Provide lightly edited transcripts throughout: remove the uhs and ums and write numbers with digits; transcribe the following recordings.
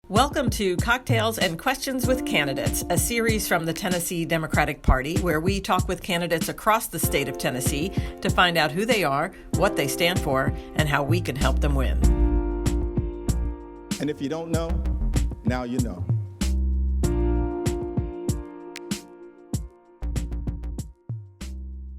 Welcome to Cocktails and Questions with Candidates, a series from the Tennessee Democratic Party where we talk with candidates across the state of Tennessee to find out who they are, what they stand for, and how we can help them win. And if you don't know, now you know.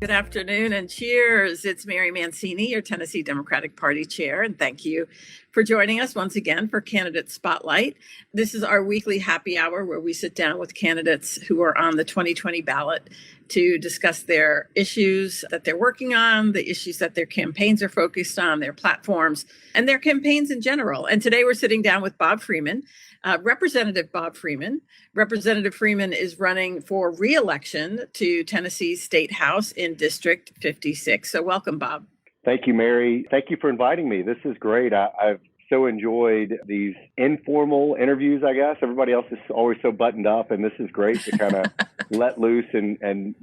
Good afternoon and cheers. It's Mary Mancini, your Tennessee Democratic Party chair, and thank you for joining us once again for Candidate Spotlight. This is our weekly happy hour where we sit down with candidates who are on the 2020 ballot to discuss their issues that they're working on, the issues that their campaigns are focused on, their platforms, and their campaigns in general. And today we're sitting down with Bob Freeman, Representative Bob Freeman. Representative Freeman is running for re-election to Tennessee's State House in District 56. So welcome, Bob. Thank you, Mary. Thank you for inviting me. This is great. I've so enjoyed these informal interviews, I guess. Everybody else is always so buttoned up, and this is great to kind of let loose and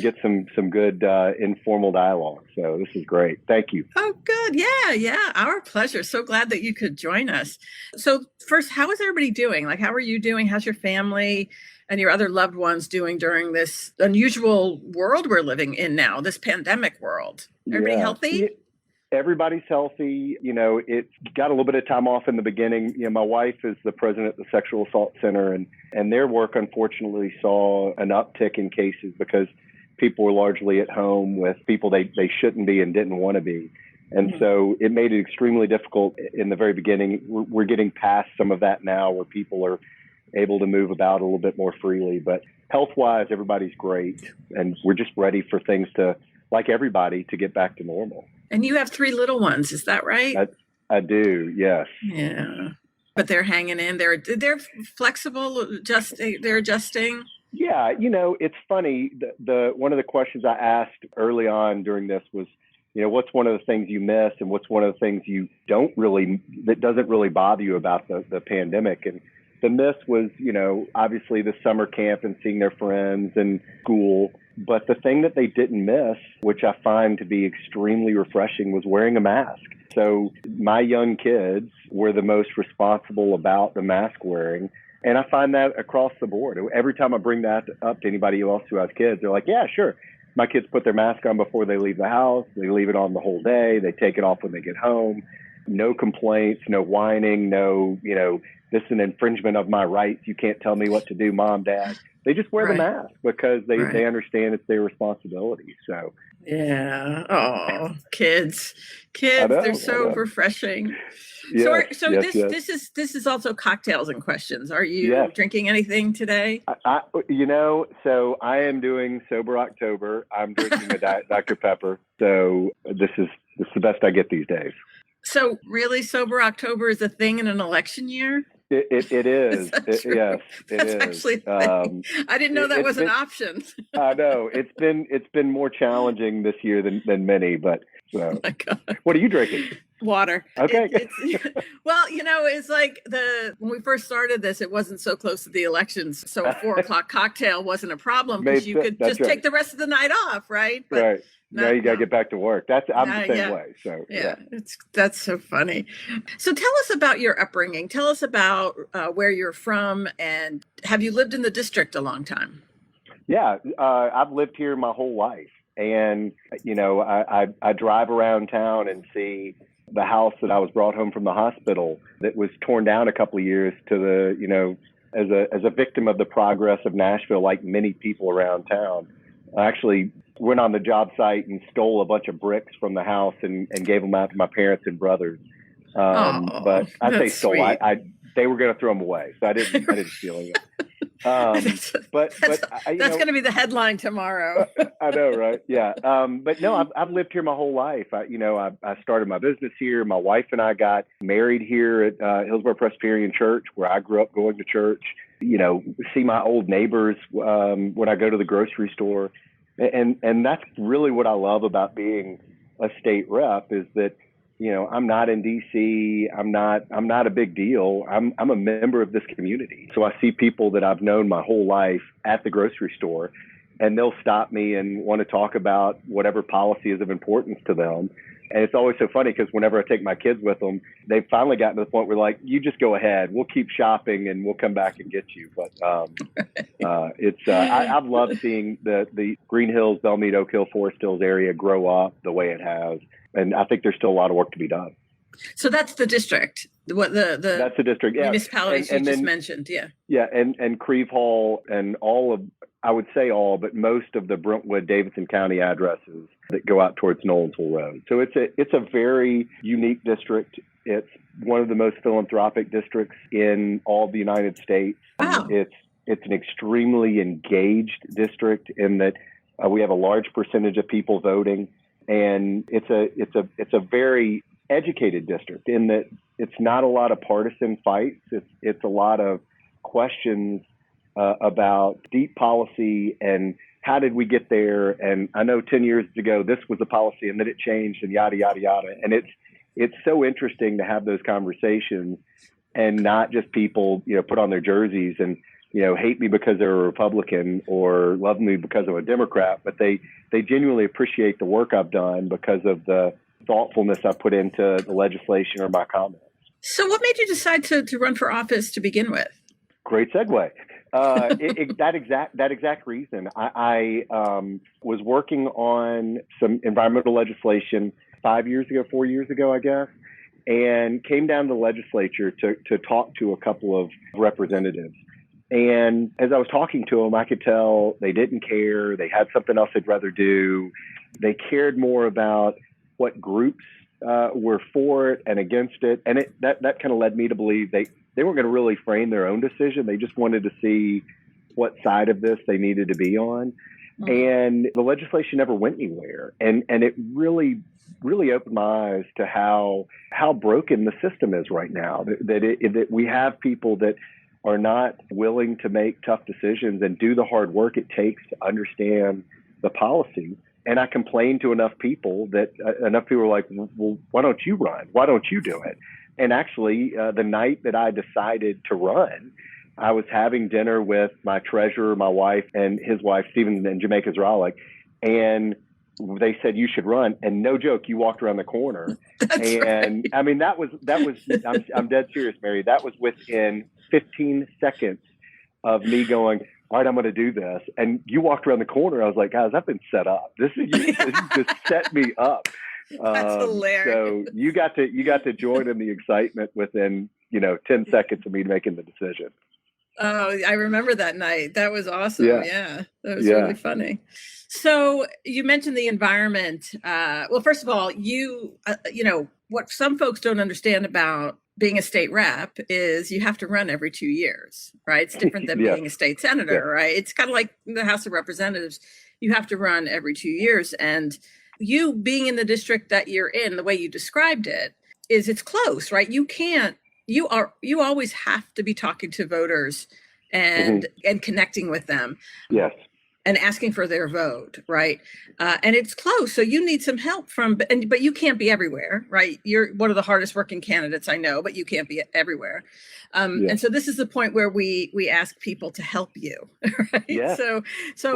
get some good informal dialogue. So this is great. Thank you. Oh, good. Yeah. Our pleasure. So glad that you could join us. So first, how is everybody doing? Like, how are you doing? How's your family and your other loved ones doing during this unusual world we're living in now, this pandemic world? Everybody healthy? Everybody's healthy. You know, it got a little bit of time off in the beginning. You know, my wife is the president of the Sexual Assault Center, and their work, unfortunately, saw an uptick in cases because people were largely at home with people they shouldn't be and didn't want to be. And so it made it extremely difficult in the very beginning. We're getting past some of that now where people are able to move about a little bit more freely. But health-wise, everybody's great, and we're just ready for things to, like everybody, to get back to normal. And you have 3 little ones, is that right? I do, yes. Yeah, but they're hanging in. They're flexible. They're adjusting. Yeah, you know, it's funny. The one of the questions I asked early on during this was, you know, what's one of the things you miss, and what's one of the things you that doesn't really bother you about the pandemic? And the miss was, you know, obviously the summer camp and seeing their friends and school. But the thing that they didn't miss, which I find to be extremely refreshing, was wearing a mask. So my young kids were the most responsible about the mask wearing. And I find that across the board. Every time I bring that up to anybody else who has kids, they're like, yeah, sure. My kids put their mask on before they leave the house. They leave it on the whole day. They take it off when they get home. No complaints, no whining, no, you know, this is an infringement of my rights. You can't tell me what to do, Mom, Dad. They just wear the mask because they understand it's their responsibility. So yeah. Oh, kids, they're so refreshing. Yes, This is also cocktails and questions. Are you drinking anything today? So I am doing Sober October. I'm drinking a Diet Dr. Pepper. So this is the best I get these days. So really, Sober October is a thing in an election year? It is. Yes, That's actually a thing. I didn't know that was an option. I know it's been more challenging this year than many. But oh my God. What are you drinking? Water. Okay. Well, you know, it's like when we first started this, it wasn't so close to the elections, so a 4:00 cocktail wasn't a problem because you could just take the rest of the night off, right? But right. Now you got to get back to work. I'm the same way. So that's so funny. So tell us about your upbringing. Tell us about where you're from, and have you lived in the district a long time? Yeah, I've lived here my whole life, and you know, I drive around town and see the house that I was brought home from the hospital that was torn down a couple of years to the, you know, as a victim of the progress of Nashville, like many people around town. I actually went on the job site and stole a bunch of bricks from the house and gave them out to my parents and brothers. But I say stole. They were going to throw them away, so I didn't steal them. That's going to be the headline tomorrow. I know, right? Yeah. But no, I've lived here my whole life. I started my business here. My wife and I got married here at Hillsborough Presbyterian Church, where I grew up going to church. You know, see my old neighbors when I go to the grocery store. And that's really what I love about being a state rep is that, you know, I'm not in DC. I'm not a big deal. I'm a member of this community. So I see people that I've known my whole life at the grocery store, and they'll stop me and want to talk about whatever policy is of importance to them. And it's always so funny because whenever I take my kids with them, they've finally gotten to the point where like, you just go ahead, we'll keep shopping and we'll come back and get you. But I've loved seeing the Green Hills, Belmead, Oak Hill, Forest Hills area grow up the way it has. And I think there's still a lot of work to be done. So that's the district, that's the district, yeah. Municipalities and you just then, mentioned, yeah. Yeah, and Creve Hall and all of, I would say all, but most of the Brentwood, Davidson County addresses that go out towards Nolensville Road. So it's a very unique district. It's one of the most philanthropic districts in all of the United States. Wow. It's an extremely engaged district in that we have a large percentage of people voting, and it's a very educated district in that it's not a lot of partisan fights. It's a lot of questions about deep policy and how did we get there? And I know 10 years ago, this was a policy and then it changed and yada, yada, yada. And it's so interesting to have those conversations and not just people, put on their jerseys and, hate me because they're a Republican or love me because I'm a Democrat, but they genuinely appreciate the work I've done because of the thoughtfulness I put into the legislation or my comments. So what made you decide to run for office to begin with? Great segue. That exact reason. I was working on some environmental legislation 4 years ago, I guess, and came down to the legislature to talk to a couple of representatives. And as I was talking to them, I could tell they didn't care. They had something else they'd rather do. They cared more about what groups were for it and against it. And that kind of led me to believe they weren't going to really frame their own decision. They just wanted to see what side of this they needed to be on. Mm-hmm. And the legislation never went anywhere. And it really opened my eyes to how broken the system is right now, that we have people that are not willing to make tough decisions and do the hard work it takes to understand the policy. And I complained to enough people that enough people were like, well, why don't you run? Why don't you do it? And actually, the night that I decided to run, I was having dinner with my treasurer, my wife, and his wife, Stephen, in Jamaica Zralik, and they said, you should run. And no joke, you walked around the corner. And right. I mean, that was, I'm dead serious, Mary. That was within 15 seconds of me going, all right, I'm going to do this. And you walked around the corner. I was like, guys, I've been set up. This just set me up. That's hilarious. So you got to join in the excitement within, 10 seconds of me making the decision. Oh, I remember that night. That was awesome. Yeah. That was really funny. So you mentioned the environment. Well, first of all, what some folks don't understand about being a state rep is you have to run every 2 years, right? It's different than being a state senator, right? It's kind of like the House of Representatives. You have to run every 2 years. And you being in the district that you're in, the way you described it, is it's close, right? You always have to be talking to voters and connecting with them. Yes. And asking for their vote, right? And it's close, so you need some help but you can't be everywhere, right? You're one of the hardest working candidates I know, but you can't be everywhere. And so this is the point where we ask people to help you, right? Yes, so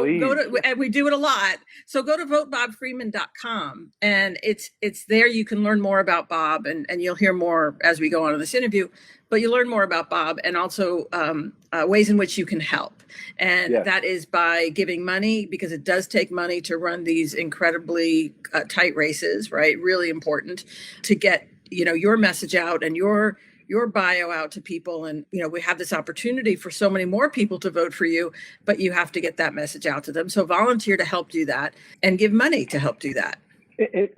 please. and we do it a lot. So go to votebobfreeman.com, and it's there. You can learn more about Bob, and you'll hear more as we go on in this interview. But you learn more about Bob and also ways in which you can help. And that is by giving money, because it does take money to run these incredibly tight races, right? Really important to get, your message out and your bio out to people. And, we have this opportunity for so many more people to vote for you, but you have to get that message out to them. So volunteer to help do that and give money to help do that.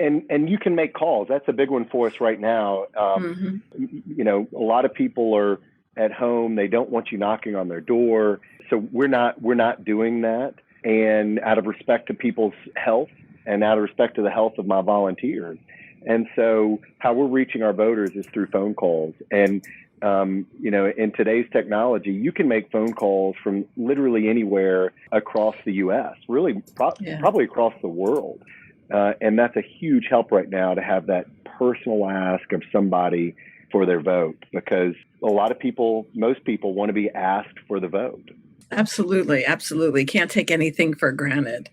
And you can make calls. That's a big one for us right now. A lot of people are at home. They don't want you knocking on their door. So we're not doing that. And out of respect to people's health and out of respect to the health of my volunteers. And so how we're reaching our voters is through phone calls. And, in today's technology, you can make phone calls from literally anywhere across the U.S., really probably across the world. And that's a huge help right now to have that personal ask of somebody for their vote, because most people want to be asked for the vote. Absolutely. Absolutely. Can't take anything for granted.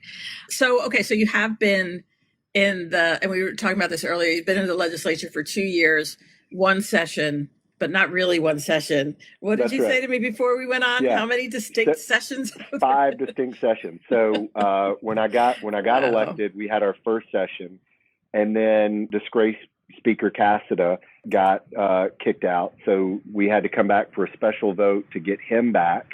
So, okay. So you have been and we were talking about this earlier, you've been in the legislature for 2 years, one session, but not really one session. What did That's you say right. to me before we went on? Yeah. How many distinct sessions? 5 distinct sessions. So when I got Wow. elected, we had our first session, and then disgraced Speaker Cassida got kicked out. So we had to come back for a special vote to get him back.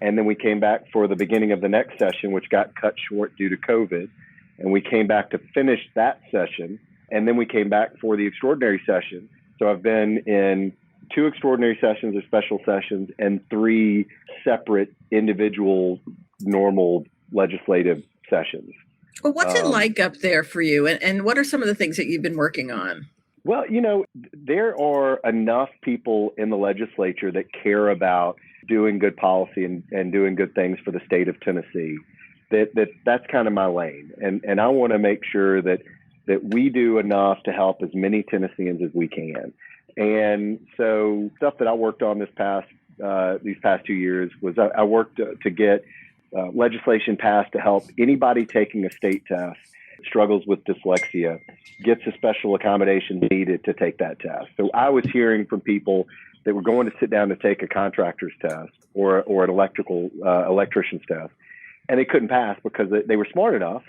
And then we came back for the beginning of the next session, which got cut short due to COVID. And we came back to finish that session. And then we came back for the extraordinary session. So I've been in 2 extraordinary sessions or special sessions and 3 separate individual normal legislative sessions. Well, what's it like up there for you? And what are some of the things that you've been working on? Well, there are enough people in the legislature that care about doing good policy and doing good things for the state of Tennessee. That's kind of my lane. And I want to make sure that we do enough to help as many Tennesseans as we can. And so stuff that I worked on these past 2 years was I worked to get legislation passed to help anybody taking a state test struggles with dyslexia gets the special accommodations needed to take that test. So I was hearing from people that were going to sit down to take a contractor's test or an electrician's test, and they couldn't pass because they were smart enough.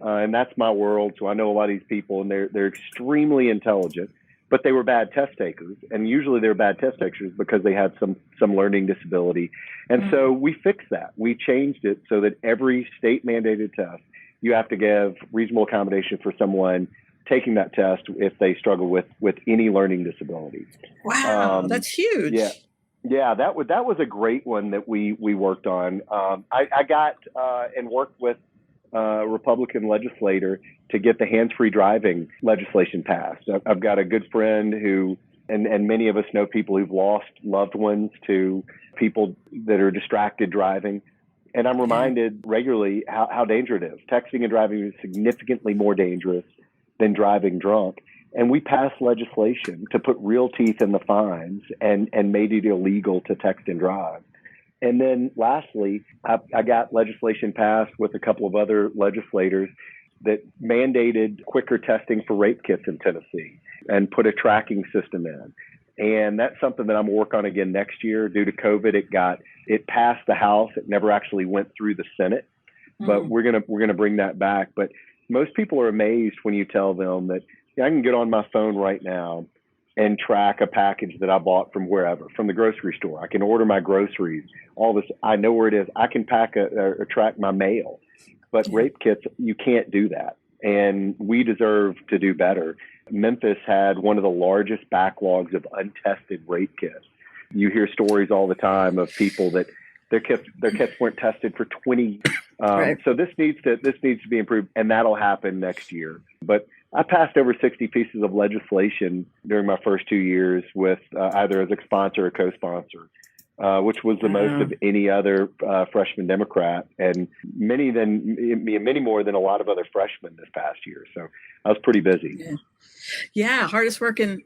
And that's my world. So I know a lot of these people, and they're extremely intelligent, but they were bad test takers. And usually they're bad test takers because they had some learning disability. And so we fixed that. We changed it so that every state mandated test, you have to give reasonable accommodation for someone taking that test if they struggle with any learning disability. Wow, that's huge. Yeah, that was a great one that we worked on. I got and worked with a Republican legislator to get the hands-free driving legislation passed. I've got a good friend who, and many of us know people who've lost loved ones to people that are distracted driving. And I'm reminded regularly how dangerous it is. Texting and driving is significantly more dangerous than driving drunk. And we passed legislation to put real teeth in the fines and made it illegal to text and drive. And then lastly, I got legislation passed with a couple of other legislators that mandated quicker testing for rape kits in Tennessee and put a tracking system in. And that's something that I'm going to work on again next year. Due to COVID, it passed the House. It never actually went through the Senate, but we're gonna bring that back. But most people are amazed when you tell them that I can get on my phone right now and track a package that I bought from wherever, from the grocery store. I can order my groceries, all this. I know where it is. I can track my mail. But rape kits, you can't do that. And we deserve to do better. Memphis had one of the largest backlogs of untested rape kits. You hear stories all the time of people that their kits weren't tested for 20 years. Right. So this needs to be improved, and that'll happen next year. But I passed over 60 pieces of legislation during my first 2 years with either as a sponsor or co-sponsor, which was the most of any other freshman Democrat, and many more than a lot of other freshmen this past year. So I was pretty busy. Yeah, hardest working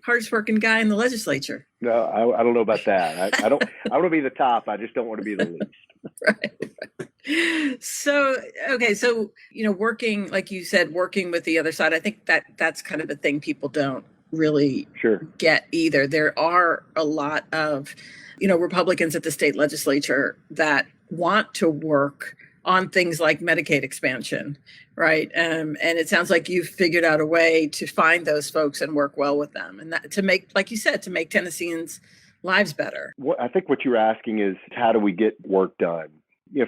guy in the legislature. No, I don't know about that. I don't want to be the top. I just don't want to be the least. Right. So, okay. So, working, like you said, working with the other side, I think that's kind of the thing people don't really get either. There are a lot of, Republicans at the state legislature that want to work on things like Medicaid expansion, right? And it sounds like you've figured out a way to find those folks and work well with them, and that, to make, like you said, to make Tennesseans' lives better. I think what you're asking is, how do we get work done?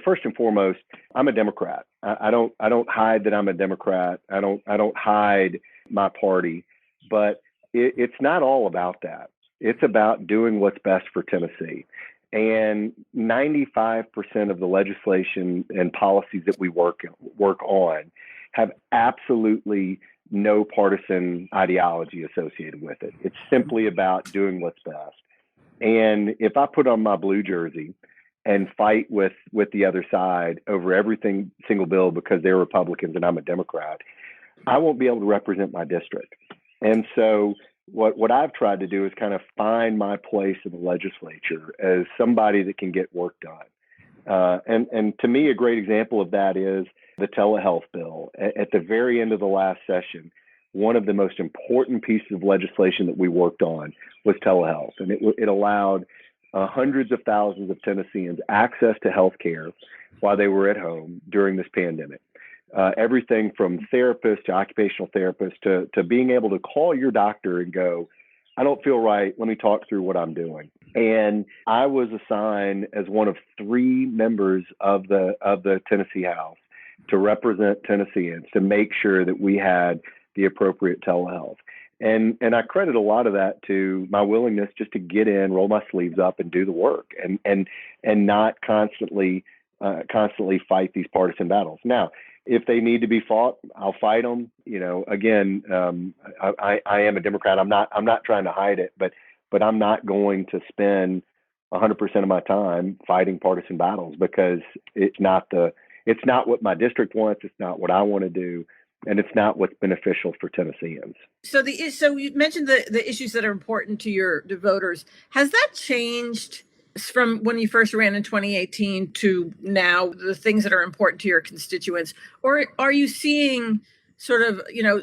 First and foremost, I'm a Democrat. I don't hide that I'm a Democrat. I don't hide my party, but it's not all about that. It's about doing what's best for Tennessee. And 95% of the legislation and policies that we work on have absolutely no partisan ideology associated with it. It's simply about doing what's best. And if I put on my blue jersey and fight with the other side over everything single bill because they're Republicans and I'm a Democrat, I won't be able to represent my district. And so what I've tried to do is kind of find my place in the legislature as somebody that can get work done. And to me, a great example of that is the telehealth bill. At the very end of the last session, one of the most important pieces of legislation that we worked on was telehealth. And it allowed hundreds of thousands of Tennesseans access to health care while they were at home during this pandemic. Everything from therapists to occupational therapists to being able to call your doctor and go, I don't feel right. Let me talk through what I'm doing. And I was assigned as one of 3 members of the Tennessee House to represent Tennesseans to make sure that we had the appropriate telehealth. And I credit a lot of that to my willingness just to get in, roll my sleeves up, and do the work, and not constantly fight these partisan battles. Now, if they need to be fought, I'll fight them. Again, I am a Democrat. I'm not trying to hide it, but I'm not going to spend 100% of my time fighting partisan battles, because it's not what my district wants. It's not what I want to do. And it's not what's beneficial for Tennesseans. So you mentioned the issues that are important to the voters. Has that changed from when you first ran in 2018 to now, the things that are important to your constituents? Or are you seeing sort of,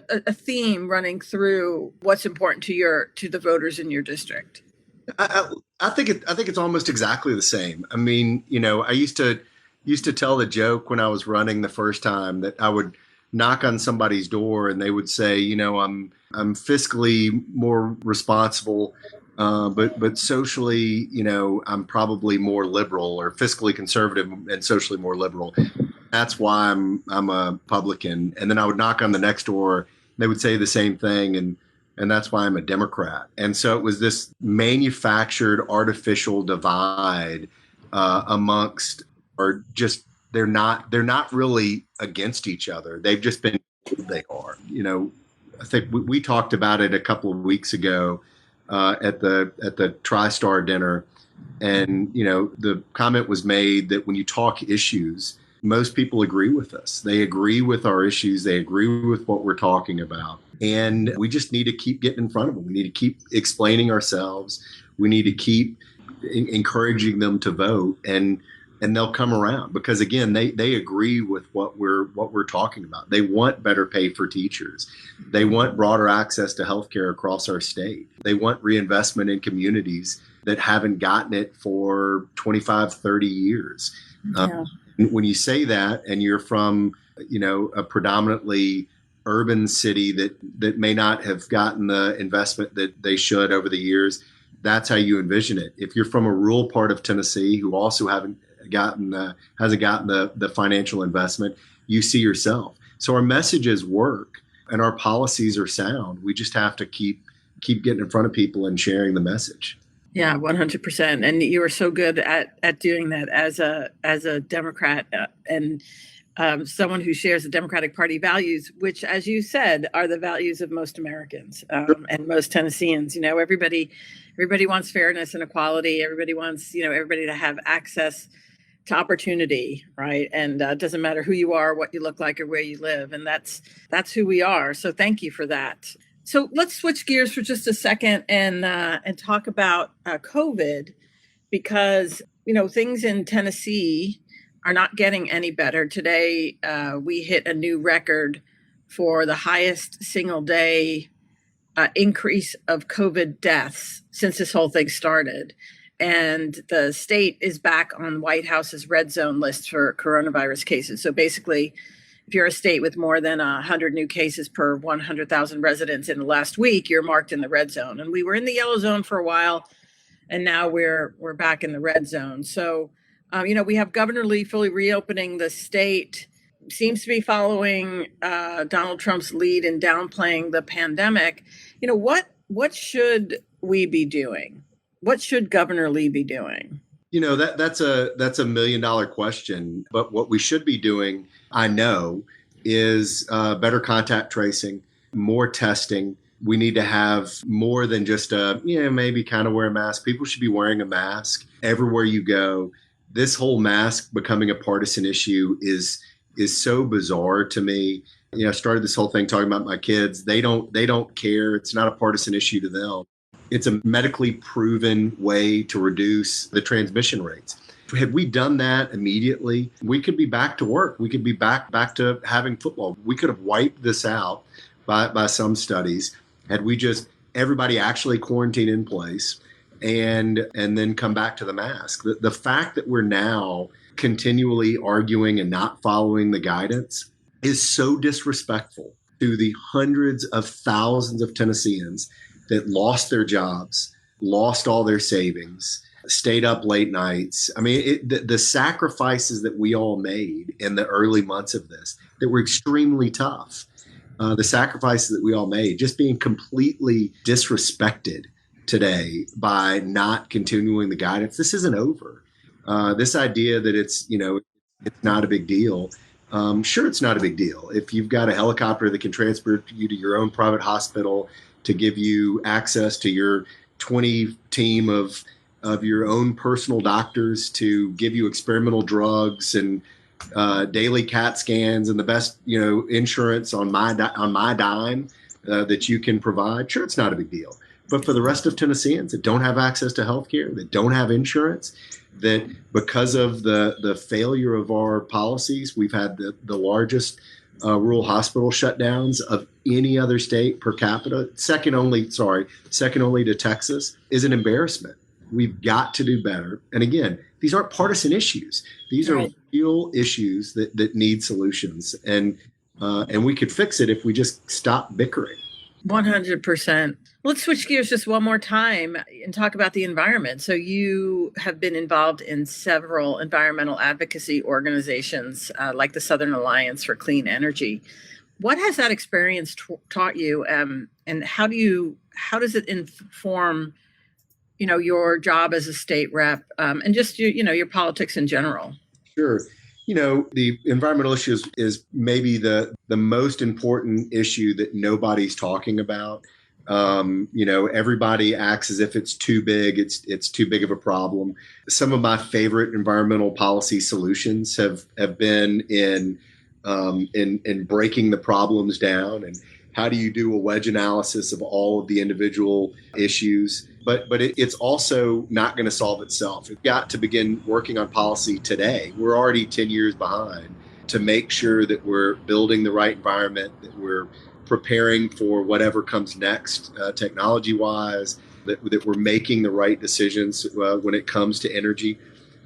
a theme running through what's important to the voters in your district? I think it's almost exactly the same. I mean, I used to tell the joke when I was running the first time that I would knock on somebody's door and they would say, I'm fiscally more responsible, but socially, I'm probably more liberal, or fiscally conservative and socially more liberal. That's why I'm a Republican. And then I would knock on the next door, and they would say the same thing, and that's why I'm a Democrat. And so it was this manufactured, artificial divide amongst, or just they're not really against each other. They've just been told they are. I think we talked about it a couple of weeks ago at the TriStar dinner, and the comment was made that when you talk issues, most people agree with us. They agree with our issues. They agree with what we're talking about, and we just need to keep getting in front of them. We need to keep explaining ourselves. We need to keep encouraging them to vote, and they'll come around, because again, they agree with what we're talking about. They want better pay for teachers. They want broader access to healthcare across our state. They want reinvestment in communities that haven't gotten it for 25, 30 years. Yeah. When you say that, and you're from, a predominantly urban city that may not have gotten the investment that they should over the years, that's how you envision it. If you're from a rural part of Tennessee who also hasn't gotten the financial investment, you see yourself. So our messages work and our policies are sound. We just have to keep getting in front of people and sharing the message. Yeah, 100%. And you are so good at doing that as a Democrat and someone who shares the Democratic Party values, which, as you said, are the values of most Americans and most Tennesseans. Everybody wants fairness and equality. Everybody wants, everybody to have access to opportunity, right? And it doesn't matter who you are, what you look like, or where you live. And that's who we are. So thank you for that. So let's switch gears for just a second and talk about COVID, because, things in Tennessee are not getting any better. Today, we hit a new record for the highest single day increase of COVID deaths since this whole thing started. And the state is back on White House's red zone list for coronavirus cases. So basically, if you're a state with more than 100 new cases per 100,000 residents in the last week, you're marked in the red zone. And we were in the yellow zone for a while, and now we're back in the red zone. So, we have Governor Lee fully reopening the state, seems to be following Donald Trump's lead in downplaying the pandemic. What should we be doing? What should Governor Lee be doing? That's a $1 million question. But what we should be doing, I know, is better contact tracing, more testing. We need to have more than just maybe kind of wear a mask. People should be wearing a mask everywhere you go. This whole mask becoming a partisan issue is so bizarre to me. I started this whole thing talking about my kids. They don't care. It's not a partisan issue to them. It's a medically proven way to reduce the transmission rates. Had we done that immediately, we could be back to work. We could be back to having football. We could have wiped this out by some studies, had we just everybody actually quarantine in place and then come back to the mask. The fact that we're now continually arguing and not following the guidance is so disrespectful to the hundreds of thousands of Tennesseans that lost their jobs, lost all their savings, stayed up late nights. I mean, the sacrifices that we all made in the early months of this that were extremely tough, the sacrifices that we all made, just being completely disrespected today by not continuing the guidance. This isn't over. This idea that it's not a big deal. Sure, it's not a big deal. If you've got a helicopter that can transport you to your own private hospital, to give you access to your 20 team of your own personal doctors, to give you experimental drugs and daily CAT scans and the best insurance on my dime that you can provide. Sure, it's not a big deal. But for the rest of Tennesseans that don't have access to health care, that don't have insurance, that because of the failure of our policies, we've had the largest rural hospital shutdowns of any other state per capita, second only to Texas, is an embarrassment. We've got to do better. And again, these aren't partisan issues. These are real issues that need solutions. And we could fix it if we just stop bickering. 100%. Let's switch gears just one more time and talk about the environment. So you have been involved in several environmental advocacy organizations like the Southern Alliance for Clean Energy. What has that experience taught you, and how does it inform your job as a state rep, and just your politics in general? Sure. The environmental issue is maybe the most important issue that nobody's talking about. Everybody acts as if it's too big. It's too big of a problem. Some of my favorite environmental policy solutions have been in breaking the problems down, and how do you do a wedge analysis of all of the individual issues. But it's also not going to solve itself. We've got to begin working on policy today. We're already 10 years behind to make sure that we're building the right environment, that we're preparing for whatever comes next technology-wise, that we're making the right decisions when it comes to energy.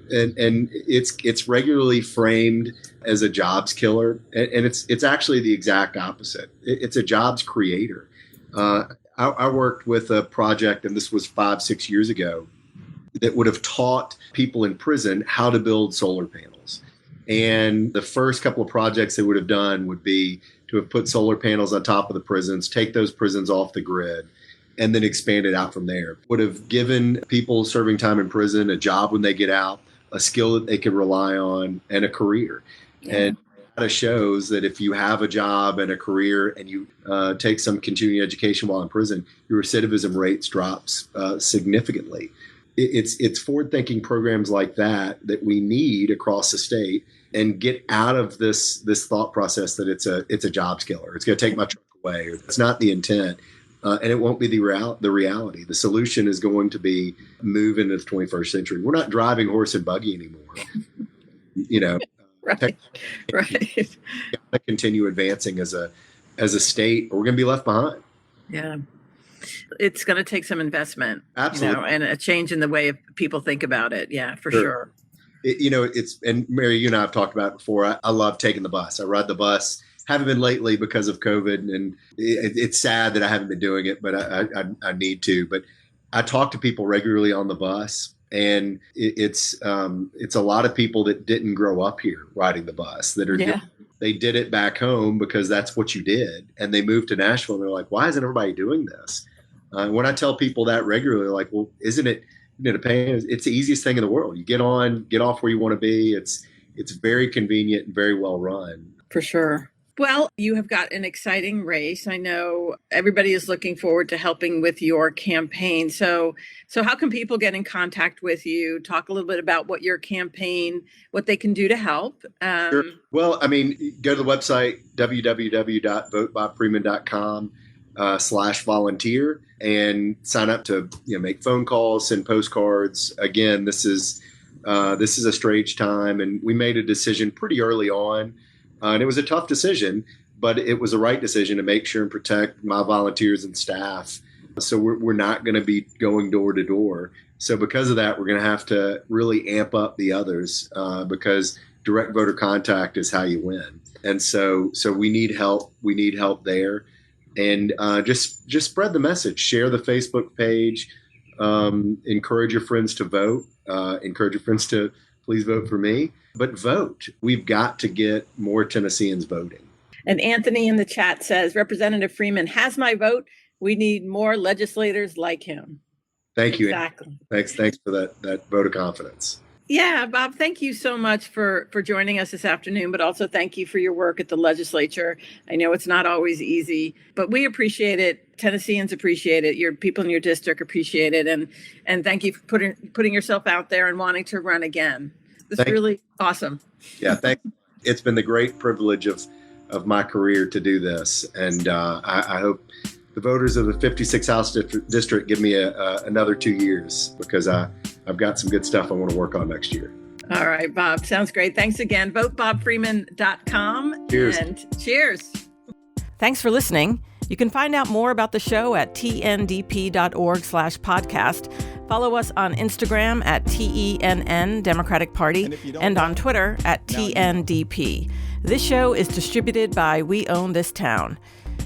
And it's regularly framed as a jobs killer, and it's actually the exact opposite. It's a jobs creator. I worked with a project, and this was 5-6 years ago, that would have taught people in prison how to build solar panels. And the first couple of projects they would have done would be to have put solar panels on top of the prisons, take those prisons off the grid, and then expand it out from there. Would have given people serving time in prison a job when they get out, a skill that they could rely on, and a career. Yeah. And data shows that if you have a job and a career and you take some continuing education while in prison, your recidivism rates drops significantly. It's forward-thinking programs like that we need across the state, and get out of this thought process that it's a jobs killer. It's going to take my truck away. It's not the intent. And it won't be the reality. The solution is going to be move into the 21st century. We're not driving horse and buggy anymore. Right. We got to continue advancing as a state, or we're going to be left behind. Yeah. It's going to take some investment, absolutely, and a change in the way people think about it. Yeah, for sure. And Mary, you and I have talked about it before. I love taking the bus. I ride the bus. Haven't been lately because of COVID, and it's sad that I haven't been doing it, but I need to. But I talk to people regularly on the bus, and it's a lot of people that didn't grow up here riding the bus, that are they did it back home because that's what you did, and they moved to Nashville, and they're like, why isn't everybody doing this? When I tell people that regularly, they're like, well, isn't it a pain? It's the easiest thing in the world. You get off where you want to be. It's very convenient and very well run. For sure. Well, you have got an exciting race. I know everybody is looking forward to helping with your campaign. So how can people get in contact with you? Talk a little bit about what your campaign, what they can do to help. Sure. Well, go to the website, www.votebobfreeman.com/volunteer, and sign up to make phone calls, send postcards. Again, this is a strange time, and we made a decision pretty early on. And it was a tough decision but it was the right decision to make sure and protect my volunteers and staff. So we're not going to be going door to door. So because of that, we're going to have to really amp up the others because direct voter contact is how you win. And so we need help. We need help there. And just spread the message. Share the Facebook page. Encourage your friends to vote. Encourage your friends to please vote for me. But vote. We've got to get more Tennesseans voting. And Anthony in the chat says, Representative Freeman has my vote. We need more legislators like him. Thank you. Exactly. Thanks for that vote of confidence. Yeah, Bob, thank you so much for joining us this afternoon, but also thank you for your work at the legislature. I know it's not always easy, but we appreciate it. Tennesseans appreciate it. Your people in your district appreciate it. And thank you for putting yourself out there and wanting to run again. It's really awesome. Yeah, thanks. It's been the great privilege of my career to do this. And I hope the voters of the 56th House District give me another 2 years because I've got some good stuff I want to work on next year. All right, Bob. Sounds great. Thanks again. VoteBobFreeman.com. Cheers. And cheers. Thanks for listening. You can find out more about the show at tndp.org/podcast. Follow us on Instagram at TENN Democratic Party and on Twitter at TNDP. This show is distributed by We Own This Town.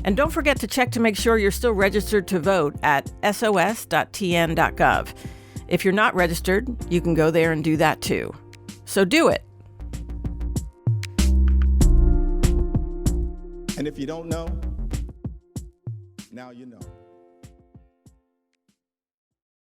And don't forget to check to make sure you're still registered to vote at sos.tn.gov. If you're not registered, you can go there and do that too. So do it. And if you don't know, now you know.